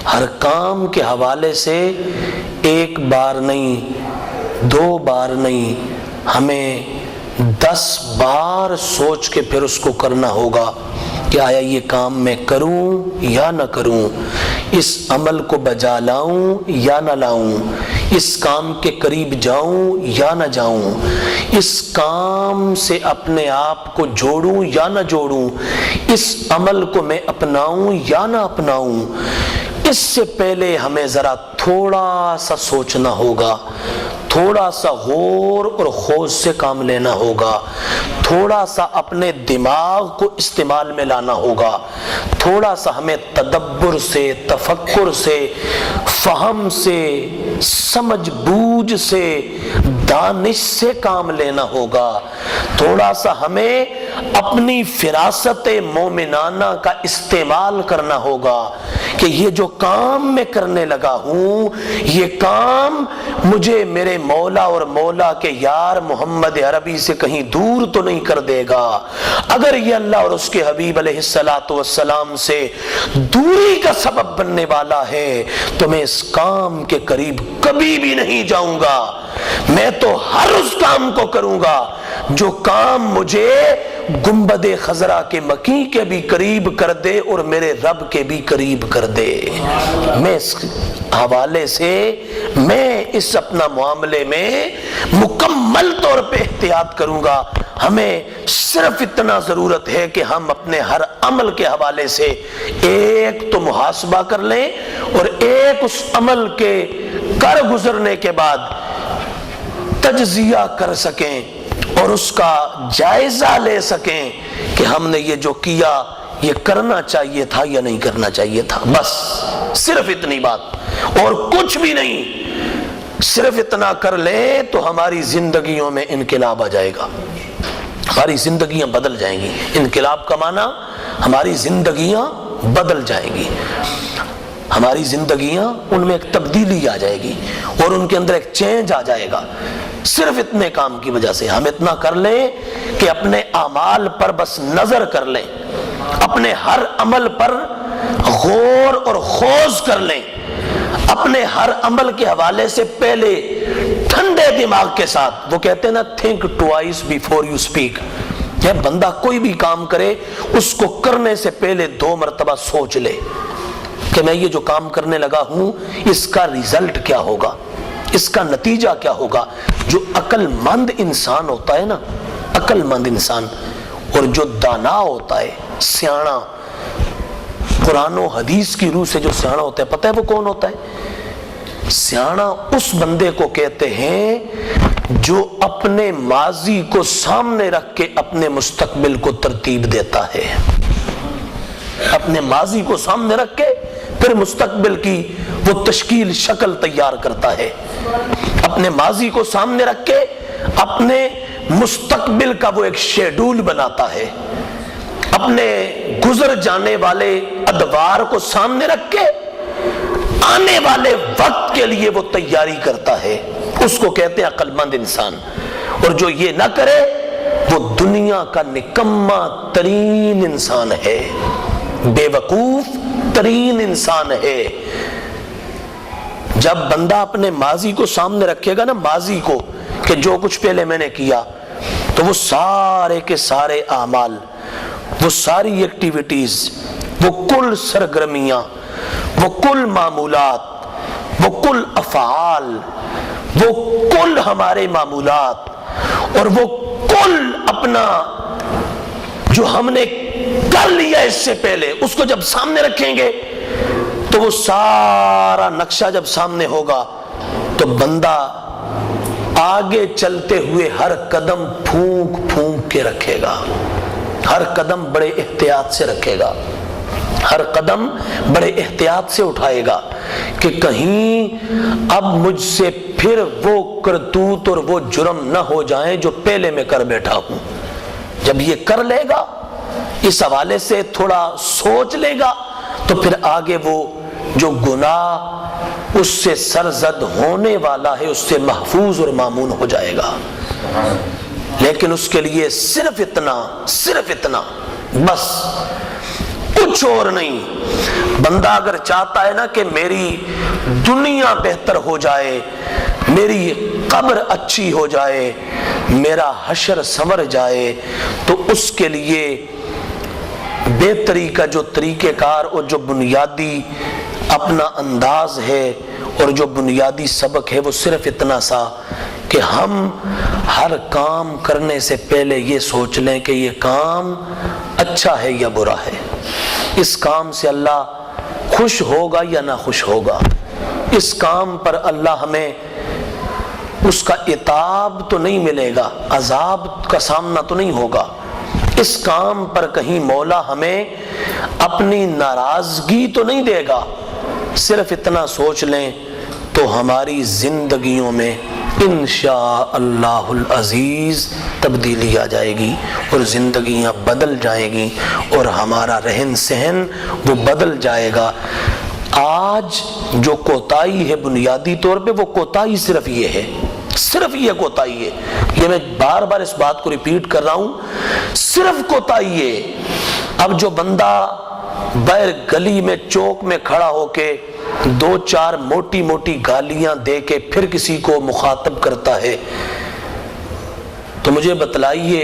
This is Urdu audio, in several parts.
ہر کام کے حوالے سے ایک بار نہیں، 2 بار نہیں، ہمیں 10 بار سوچ کے پھر اس کو کرنا ہوگا کہ آیا یہ کام میں کروں یا نہ کروں، اس عمل کو بجا لاؤں یا نہ لاؤں، اس کام کے قریب جاؤں یا نہ جاؤں، اس کام سے اپنے آپ کو جوڑوں یا نہ جوڑوں، اس عمل کو میں اپناؤں یا نہ اپناؤں۔ اس سے پہلے ہمیں ذرا تھوڑا سا سوچنا ہوگا، تھوڑا سا غور اور خوض سے کام لینا ہوگا، تھوڑا سا اپنے دماغ کو استعمال میں لانا ہوگا، تھوڑا سا ہمیں تدبر سے، تفکر سے، فہم سے، سمجھ بوجھ سے، دانش سے کام لینا ہوگا، تھوڑا سا ہمیں اپنی فراست مومنانہ کا استعمال کرنا ہوگا کہ یہ جو کام میں کرنے لگا ہوں، یہ کام مجھے میرے مولا اور مولا کے یار محمد عربی سے کہیں دور تو نہیں کر دے گا۔ اگر یہ اللہ اور اس کے حبیب علیہ السلام سے دوری کا سبب بننے والا ہے تو میں اس کام کے قریب کبھی بھی نہیں جاؤں گا۔ میں تو ہر اس کام کو کروں گا جو کام مجھے گنبد خضرا کے مکی کے بھی قریب کر دے اور میرے رب کے بھی قریب کر دے۔ میں اس حوالے سے، میں اس اپنا معاملے میں مکمل طور پہ احتیاط کروں گا۔ ہمیں صرف اتنا ضرورت ہے کہ ہم اپنے ہر عمل کے حوالے سے ایک تو محاسبہ کر لیں اور ایک اس عمل کے کر گزرنے کے بعد تجزیہ کر سکیں اور اس کا جائزہ لے سکیں کہ ہم نے یہ جو کیا یہ کرنا چاہیے تھا یا نہیں کرنا چاہیے تھا۔ بس صرف اتنی بات اور کچھ بھی نہیں۔ صرف اتنا کر لیں تو ہماری زندگیوں میں انقلاب آ جائے گا، ہماری زندگیاں بدل جائیں گی۔ انقلاب کا معنی ہماری زندگیاں بدل جائیں گی، ہماری زندگیاں ان میں ایک تبدیلی آ جائے گی اور ان کے اندر ایک چینج آ جائے گا۔ صرف اتنے کام کی وجہ سے ہم اتنا کر لیں کہ اپنے اعمال پر بس نظر کر لیں، اپنے ہر عمل پر غور اور خوض کر لیں، اپنے ہر عمل کے حوالے سے پہلے ٹھنڈے دماغ کے ساتھ، وہ کہتے ہیں نا think twice before you speak، یہ بندہ کوئی بھی کام کرے اس کو کرنے سے پہلے 2 مرتبہ سوچ لے کہ میں یہ جو کام کرنے لگا ہوں اس کا ریزلٹ کیا ہوگا، اس کا نتیجہ کیا ہوگا۔ جو عقل مند انسان ہوتا ہے نا، عقل مند انسان، اور جو دانا ہوتا ہے، سیانا، قرآن و حدیث کی روح سے جو سیانا ہوتا ہے، پتہ ہے وہ کون ہوتا ہے؟ سیانا اس بندے کو کہتے ہیں جو اپنے ماضی کو سامنے رکھ کے اپنے مستقبل کو ترتیب دیتا ہے، اپنے ماضی کو سامنے رکھ کے پھر مستقبل کی وہ تشکیل شکل تیار کرتا ہے، اپنے ماضی کو سامنے رکھ کے اپنے مستقبل کا وہ ایک شیڈول بناتا ہے، اپنے گزر جانے والے ادوار کو سامنے رکھ کے آنے والے وقت کے لیے وہ تیاری کرتا ہے۔ اس کو کہتے ہیں عقل مند انسان۔ اور جو یہ نہ کرے وہ دنیا کا نکما ترین انسان ہے، بے وقوف ترین انسان ہے۔ جب بندہ اپنے ماضی کو سامنے رکھے گا نا، ماضی کو، کہ جو کچھ پہلے میں نے کیا، تو وہ سارے کے سارے اعمال، وہ ساری ایکٹیویٹیز، وہ کل سرگرمیاں، وہ کل معمولات، وہ کل افعال، وہ کل ہمارے معمولات اور وہ کل اپنا جو ہم نے کر لیا اس سے پہلے، اس کو جب سامنے رکھیں گے تو وہ سارا نقشہ جب سامنے ہوگا تو بندہ آگے چلتے ہوئے ہر قدم پھونک پھونک کے رکھے گا، ہر قدم بڑے احتیاط سے رکھے گا، ہر قدم بڑے احتیاط سے اٹھائے گا کہ کہیں اب مجھ سے پھر وہ کرتوت اور وہ جرم نہ ہو جائیں جو پہلے میں کر بیٹھا ہوں۔ جب یہ کر لے گا، اس حوالے سے تھوڑا سوچ لے گا، تو پھر آگے وہ جو گناہ اس سے سرزد ہونے والا ہے اس سے محفوظ اور مامون ہو جائے گا۔ لیکن اس کے لیے صرف اتنا بس، کچھ اور نہیں، بندہ اگر چاہتا ہے نا کہ میری دنیا بہتر ہو جائے، میری قبر اچھی ہو جائے، میرا حشر سنور جائے، تو اس کے لیے بہتری کا جو طریقہ کار اور جو بنیادی اپنا انداز ہے اور جو بنیادی سبق ہے وہ صرف اتنا سا کہ ہم ہر کام کرنے سے پہلے یہ سوچ لیں کہ یہ کام اچھا ہے یا برا ہے، اس کام سے اللہ خوش ہوگا یا نہ خوش ہوگا، اس کام پر اللہ ہمیں اس کا عتاب تو نہیں ملے گا، عذاب کا سامنا تو نہیں ہوگا، اس کام پر کہیں مولا ہمیں اپنی ناراضگی تو نہیں دے گا، صرف اتنا سوچ لیں تو ہماری زندگیوں میں انشاء اللہ العزیز تبدیلی آ جائے گی اور زندگیاں بدل جائیں گی اور ہمارا رہن سہن وہ بدل جائے گا۔ آج جو کوتاہی ہے بنیادی طور پہ وہ کوتاہی صرف یہ ہے، صرف یہ کوتاہی ہے، یہ میں بار بار اس بات کو ریپیٹ کر رہا ہوں، صرف کوتاہی ہے۔ اب جو بندہ باہر گلی میں چوک میں کھڑا ہو کے دو چار موٹی موٹی گالیاں دے کے پھر کسی کو مخاطب کرتا ہے، تو مجھے بتلائیے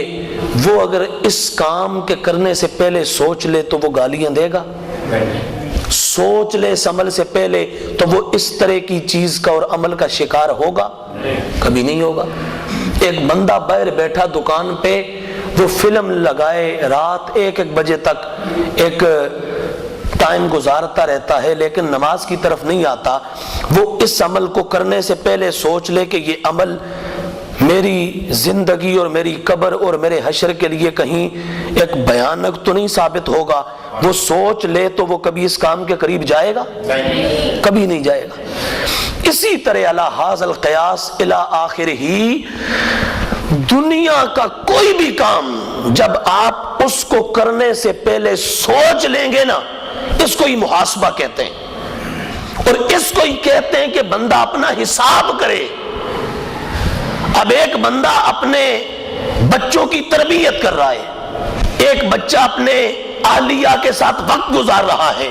وہ اگر اس کام کے کرنے سے پہلے سوچ لے تو وہ گالیاں دے گا؟ سوچ لے اس عمل سے پہلے تو وہ اس طرح کی چیز کا اور عمل کا شکار ہوگا؟ کبھی نہیں ہوگا۔ ایک بندہ باہر بیٹھا دکان پہ، وہ فلم لگائے رات 1 بجے تک ایک ٹائم گزارتا رہتا ہے لیکن نماز کی طرف نہیں آتا، وہ اس عمل کو کرنے سے پہلے سوچ لے کہ یہ عمل میری زندگی اور میری قبر اور میرے حشر کے لیے کہیں ایک بھیانک تو نہیں ثابت ہوگا، وہ سوچ لے تو وہ کبھی اس کام کے قریب جائے گا؟ کبھی نہیں جائے گا۔ اسی طرح الی ھذا القیاس الی آخرہ، دنیا کا کوئی بھی کام جب آپ اس کو کرنے سے پہلے سوچ لیں گے نا، اس کو ہی محاسبہ کہتے ہیں، اور اس کو ہی کہتے ہیں کہ بندہ اپنا حساب کرے۔ اب ایک بندہ اپنے بچوں کی تربیت کر رہا ہے، ایک بچہ اپنے اہلیہ کے ساتھ وقت گزار رہا ہے،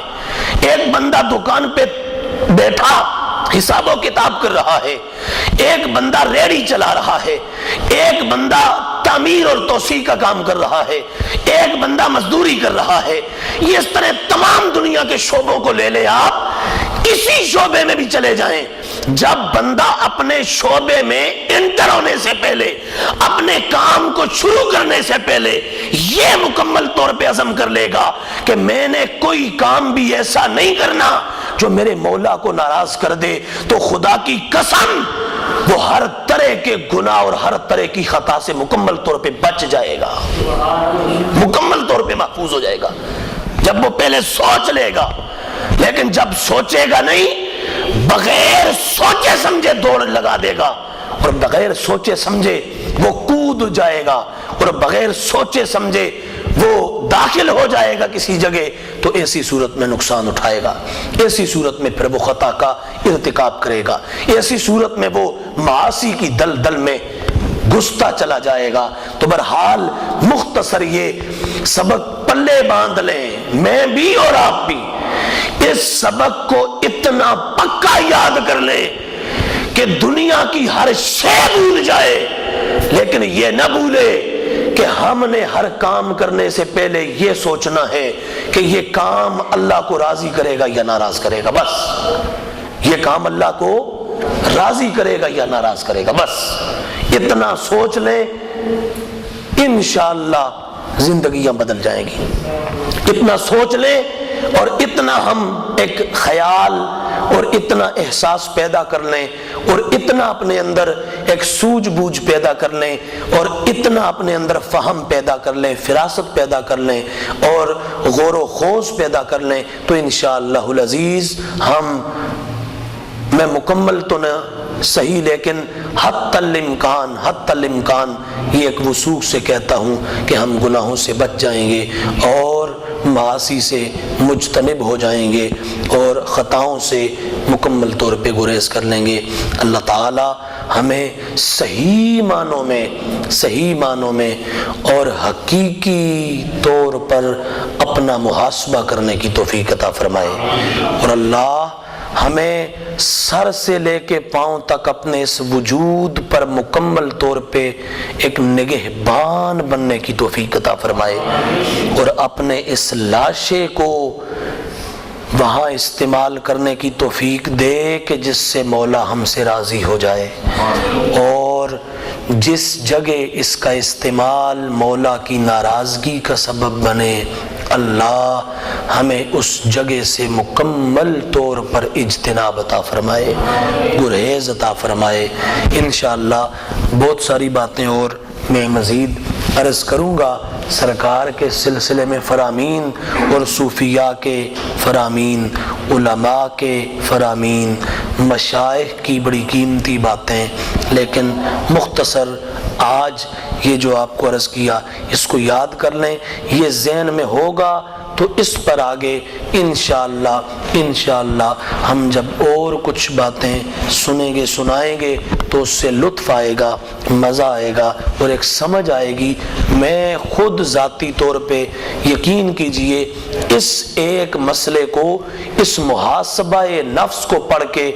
ایک بندہ دکان پہ بیٹھا حساب و کتاب کر رہا ہے، ایک بندہ ریڑھی چلا رہا ہے، ایک بندہ تعمیر اور توسیع کا کام کر رہا ہے، ایک بندہ مزدوری کر رہا ہے۔ یہ اس طرح تمام دنیا کے شعبوں کو لے لیں، آپ کسی شعبے میں بھی چلے جائیں، جب بندہ اپنے شعبے میں انٹر ہونے سے پہلے، اپنے کام کو شروع کرنے سے پہلے یہ مکمل طور پہ عزم کر لے گا کہ میں نے کوئی کام بھی ایسا نہیں کرنا جو میرے مولا کو ناراض کر دے، تو خدا کی قسم وہ ہر طرح کے گناہ اور ہر طرح کی خطا سے مکمل طور پہ بچ جائے گا، مکمل طور پہ محفوظ ہو جائے گا جب وہ پہلے سوچ لے گا۔ لیکن جب سوچے گا نہیں، بغیر سوچے سمجھے دوڑ لگا دے گا، اور بغیر سوچے سمجھے وہ کود جائے گا، اور بغیر سوچے سمجھے وہ داخل ہو جائے گا کسی جگہ، تو ایسی صورت میں نقصان اٹھائے گا، ایسی صورت میں پھر وہ خطا کا ارتکاب کرے گا، ایسی صورت میں وہ معاصی کی دلدل میں گھستا چلا جائے گا۔ تو بہرحال مختصر یہ سبق پلے باندھ لیں، میں بھی اور آپ بھی، اس سبق کو اتنا پکا یاد کر لیں کہ دنیا کی ہر شے بھول جائے، لیکن یہ نہ بھولے کہ ہم نے ہر کام کرنے سے پہلے یہ سوچنا ہے کہ یہ کام اللہ کو راضی کرے گا یا ناراض کرے گا، بس یہ کام اللہ کو راضی کرے گا یا ناراض کرے گا، بس اتنا سوچ لیں، انشاءاللہ زندگیاں بدل جائیں گی۔ اتنا سوچ لیں اور اتنا ہم ایک خیال اور اتنا احساس پیدا کر لیں اور اتنا اپنے اندر ایک سوجھ بوجھ پیدا کر لیں اور اتنا اپنے اندر فہم پیدا کر لیں، فراست پیدا کر لیں اور غور و خوض پیدا کر لیں، تو انشاءاللہ العزیز میں مکمل تو نہ صحیح لیکن حتی الامکان یہ ایک وثوق سے کہتا ہوں کہ ہم گناہوں سے بچ جائیں گے اور معاصی سے مجتنب ہو جائیں گے اور خطاؤں سے مکمل طور پہ گریز کر لیں گے۔ اللہ تعالی ہمیں صحیح معنوں میں اور حقیقی طور پر اپنا محاسبہ کرنے کی توفیق عطا فرمائے، اور اللہ ہمیں سر سے لے کے پاؤں تک اپنے اس وجود پر مکمل طور پہ ایک نگہبان بننے کی توفیق عطا فرمائے، اور اپنے اس لاشے کو وہاں استعمال کرنے کی توفیق دے کہ جس سے مولا ہم سے راضی ہو جائے، اور جس جگہ اس کا استعمال مولا کی ناراضگی کا سبب بنے اللہ ہمیں اس جگہ سے مکمل طور پر اجتناب عطا فرمائے، گریز عطا فرمائے۔ انشاءاللہ بہت ساری باتیں اور میں مزید عرض کروں گا سرکار کے سلسلے میں، فرامین اور صوفیاء کے فرامین، علماء کے فرامین، مشائخ کی بڑی قیمتی باتیں، لیکن مختصر آج یہ جو آپ کو عرض کیا اس کو یاد کر لیں، یہ ذہن میں ہوگا تو اس پر آگے انشاءاللہ ہم جب اور کچھ باتیں سنیں گے سنائیں گے تو اس سے لطف آئے گا، مزہ آئے گا اور ایک سمجھ آئے گی۔ میں خود ذاتی طور پہ یقین کیجئے اس ایک مسئلے کو، اس محاسبہ نفس کو پڑھ کے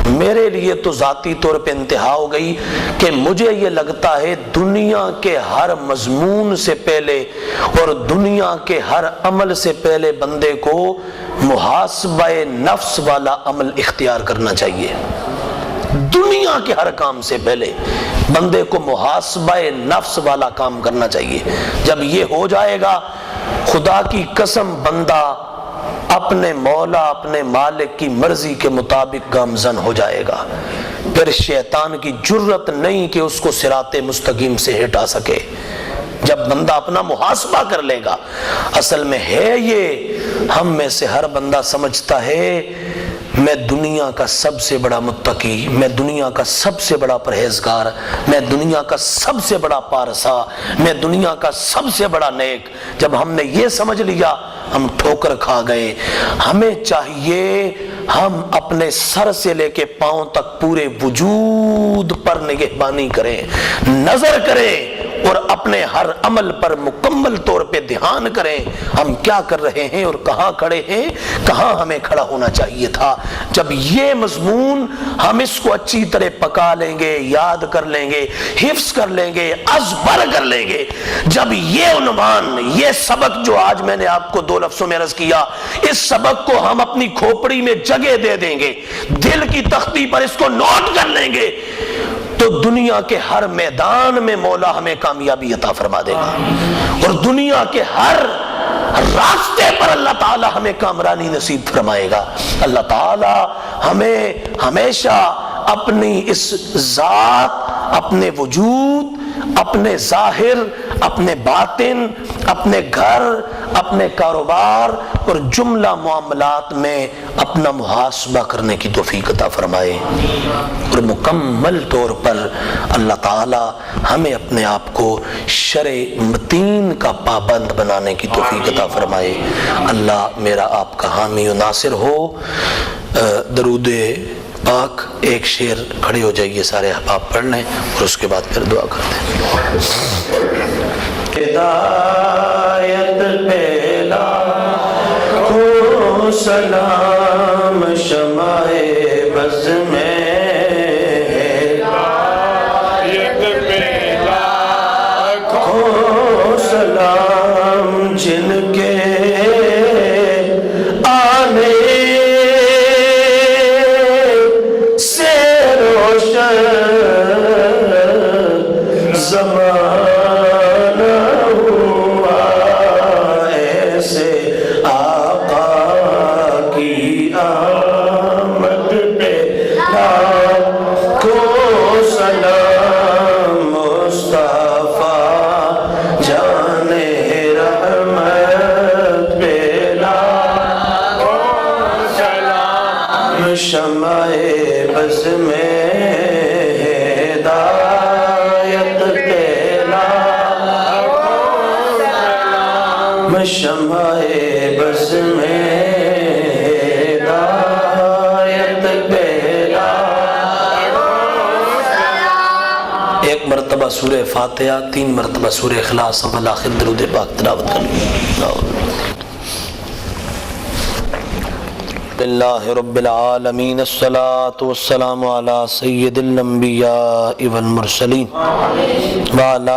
میرے لیے تو ذاتی طور پہ انتہا ہو گئی کہ مجھے یہ لگتا ہے دنیا کے ہر مضمون سے پہلے اور دنیا کے ہر عمل سے پہلے بندے کو محاسبہ نفس والا عمل اختیار کرنا چاہیے۔ دنیا کے ہر کام سے پہلے بندے کو محاسبہ نفس والا کام کرنا چاہیے۔ جب یہ ہو جائے گا خدا کی قسم بندہ اپنے مولا اپنے مالک کی مرضی کے مطابق گامزن ہو جائے گا، پھر شیطان کی جرت نہیں کہ اس کو صراط مستقیم سے ہٹا سکے۔ جب بندہ اپنا محاسبہ کر لے گا، اصل میں ہے یہ ہم میں سے ہر بندہ سمجھتا ہے میں دنیا کا سب سے بڑا متقی، میں دنیا کا سب سے بڑا پرہیزگار، میں دنیا کا سب سے بڑا پارسا، میں دنیا کا سب سے بڑا نیک۔ جب ہم نے یہ سمجھ لیا ہم ٹھوکر کھا گئے۔ ہمیں چاہیے ہم اپنے سر سے لے کے پاؤں تک پورے وجود پر نگہبانی کریں، نظر کریں اور اپنے ہر عمل پر مکمل طور پہ دھیان کریں ہم کیا کر رہے ہیں اور کہاں کھڑے ہیں، کہاں ہمیں کھڑا ہونا چاہیے تھا۔ جب یہ مضمون ہم اس کو اچھی طرح پکا لیں گے، یاد کر لیں گے، حفظ کر لیں گے، ازبر کر لیں گے، جب یہ عنوان، یہ سبق جو آج میں نے آپ کو 2 لفظوں میں عرض کیا، اس سبق کو ہم اپنی کھوپڑی میں جگہ دے دیں گے، دل کی تختی پر اس کو نوٹ کر لیں گے، تو دنیا کے ہر میدان میں مولا ہمیں کامیابی عطا فرما دے گا، اور دنیا کے ہر راستے پر اللہ تعالی ہمیں کامرانی نصیب فرمائے گا۔ اللہ تعالی ہمیں ہمیشہ اپنی اس ذات، اپنے وجود، اپنے ظاہر، اپنے باطن، اپنے گھر، اپنے کاروبار اور جملہ معاملات میں اپنا محاسبہ کرنے کی توفیق عطا فرمائے، اور مکمل طور پر اللہ تعالی ہمیں اپنے آپ کو شرع متین کا پابند بنانے کی توفیق عطا فرمائے۔ اللہ میرا آپ کا حامی و ناصر ہو۔ درود پاک ایک شعر کھڑے ہو جائیے سارے احباب پڑھ لیں اور اس کے بعد پھر دعا کرتے ہیں۔ ہدایت پہ لاکھوں سلام شمع بز میں، ہدایت پہ لاکھوں سلام جن کے آنے زمانہ ہوا ایسے آقا کی آمد پہ لاکھوں سلام، مصطفیٰ جان رحمت پہ لاکھوں سلام، شمع بز میں شمع بز میں ہدایت پہلا۔ ایک مرتبہ سورہ فاتحہ، 3 مرتبہ سورہ اخلاص، اب آخر درود پاک تلاوت کریں۔ اللہ رب العالمین، الصلاة والسلام علی سید الانبیاء والمرسلین وعلی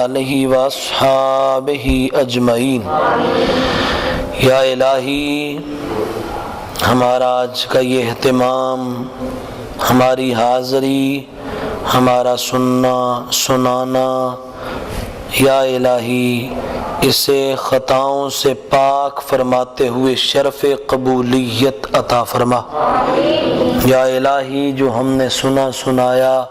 آلہ واصحابہ اجمعین۔ یا الہی، ہمارا آج کا یہ اہتمام، ہماری حاضری، ہمارا سننا سنانا، یا الہی اسے خطاؤں سے پاک فرماتے ہوئے شرف قبولیت عطا فرما۔ یا الہی، جو ہم نے سنا سنایا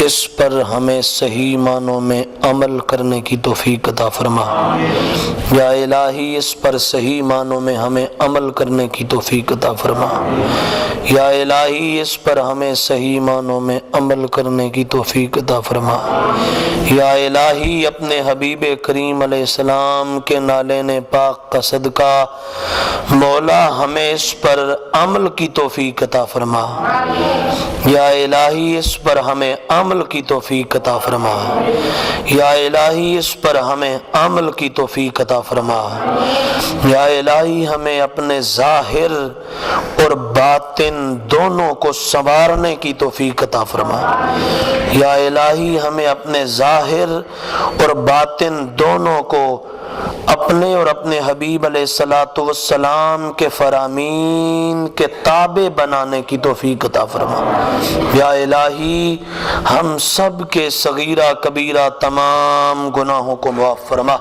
اس پر ہمیں صحیح معنوں میں عمل کرنے کی توفیق عطا فرما۔ یا الہی، اس پر صحیح معنوں میں ہمیں عمل کرنے کی توفیق عطا فرما۔ یا الہی، اس پر ہمیں صحیح معنوں میں عمل کرنے کی توفیق عطا فرما۔ یا الہی، اپنے حبیب کریم علیہ السلام کے نالین پاک کا صدقہ مولا ہمیں اس پر عمل کی توفیق عطا فرما۔ یا الہی، اس پر ہمیں عمل کی توفیق عطا فرما۔ یا الہی، اس پر ہمیں عمل کی توفیق عطا فرما۔ یا الہی، ہمیں اپنے ظاہر اور باطن دونوں کو سنوارنے کی توفیق عطا فرما۔ یا الہی، ہمیں اپنے ظاہر اور باطن دونوں کو اپنے اور اپنے حبیب علیہ السلام کے فرامین کے تابع بنانے کی توفیق عطا فرما۔ یا الہی، ہم سب کے صغیرہ کبیرہ تمام گناہوں کو معاف فرما۔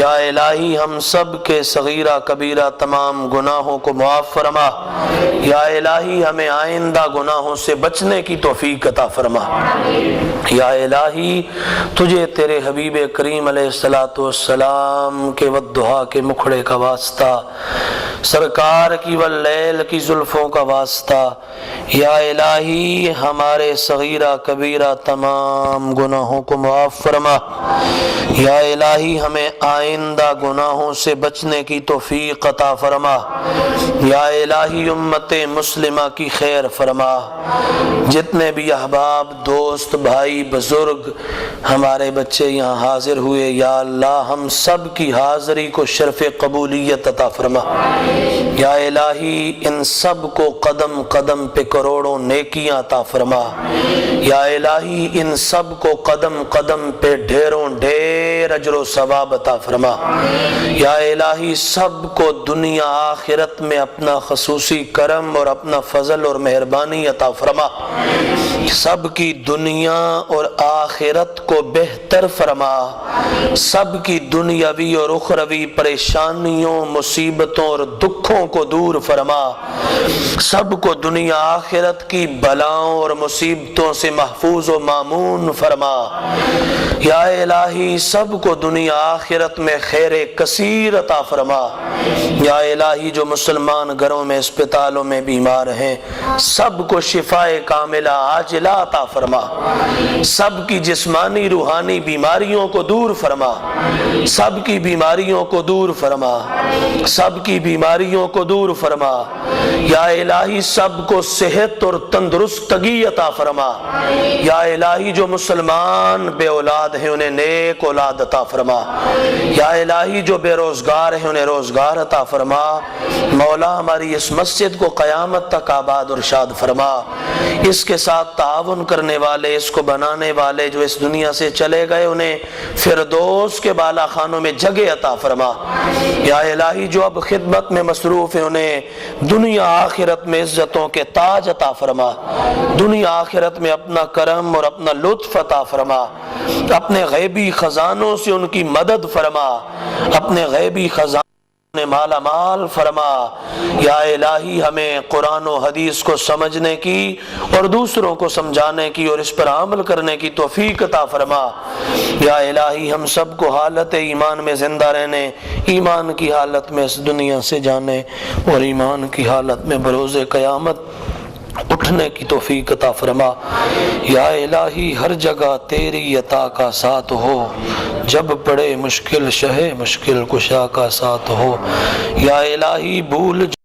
یا الہی، ہم سب کے صغیرہ کبیرہ تمام گناہوں کو معاف فرما۔ یا الہی، ہمیں آئندہ گناہوں سے بچنے کی توفیق عطا فرما۔ یا الہی، تجھے تیرے حبیب کریم علیہ السلام کے والدہا کے مکھڑے کا واسطہ، سرکار کی واللیل کی زلفوں کا واسطہ، یا الہی ہمارے صغیرہ کبیرہ تمام گناہوں کو معاف فرما۔ یا الہی، ہمیں آئندہ گناہوں سے بچنے کی توفیق عطا فرما۔ یا الہی، امت مسلمہ کی خیر فرما۔ جتنے بھی احباب، دوست، بھائی، بزرگ، ہمارے بچے یہاں حاضر ہوئے، یا اللہ ہم سب کی حاضری کو شرف قبولیت عطا فرما۔ یا الہی، ان سب کو قدم قدم پہ کروڑوں نیکیاں عطا فرما۔ یا الہی، ان سب کو قدم قدم پہ ڈھیروں ڈھیر اجر و ثواب عطا فرما۔ یا الہی، سب کو دنیا آخرت میں اپنا خصوصی کرم اور اپنا فضل اور مہربانی عطا فرما۔ سب کی دنیا اور آخرت کو بہتر فرما۔ سب کی دنیاوی اور اخروی پریشانیوں، مصیبتوں اور دکھوں کو دور فرما۔ سب کو دنیا آخرت کی بلاؤں اور مصیبتوں سے محفوظ و مامون فرما۔ یا الہی، سب کو دنیا آخرت میں خیر کثیر عطا فرما۔ یا الہی، جو مسلمان گھروں میں اسپتالوں میں بیمار ہیں، سب کو شفاء کاملہ عاجلہ عطا فرما۔ سب کی جسمانی روحانی بیماریوں کو دور فرما۔ سب کی بیماریوں کو دور فرما۔ سب کی بیماریوں کو دور فرما۔ یا الہی، سب کو صحت اور تندرستگی عطا فرما۔ یا الہی، جو مسلمان بے اولاد ہیں انہیں نیک اولاد عطا فرما۔ یا الہی، جو بے روزگار ہیں انہیں روزگار عطا فرما۔ مولا، ہماری اس مسجد کو قیامت تک آباد اور شاد فرما۔ اس کے ساتھ تعاون کرنے والے، اس کو بنانے والے جو اس دنیا سے چلے گئے، انہیں فردوس کے بالا خانوں میں جگہ عطا فرما۔ یا الہی، جو اب خدمت میں مصروف ہیں انہیں دنیا آخرت میں عزتوں کے تاج عطا فرما۔ دنیا آخرت میں اپنا کرم اور اپنا لطف عطا فرما۔ اپنے غیبی خزانوں سے ان کی مدد فرما۔ اپنے غیبی خزانوں مالا مال فرما۔ یا الہی، ہمیں قرآن و حدیث کو سمجھنے کی اور دوسروں کو سمجھانے کی اور اس پر عمل کرنے کی توفیق عطا فرما۔ یا الہی، ہم سب کو حالت ایمان میں زندہ رہنے، ایمان کی حالت میں اس دنیا سے جانے اور ایمان کی حالت میں بروز قیامت اٹھنے کی توفیق عطا فرما۔ یا الہی ہر جگہ تیری عطا کا ساتھ ہو، جب پڑے مشکل شہ مشکل کشا کا ساتھ ہو۔ یا الہی بھول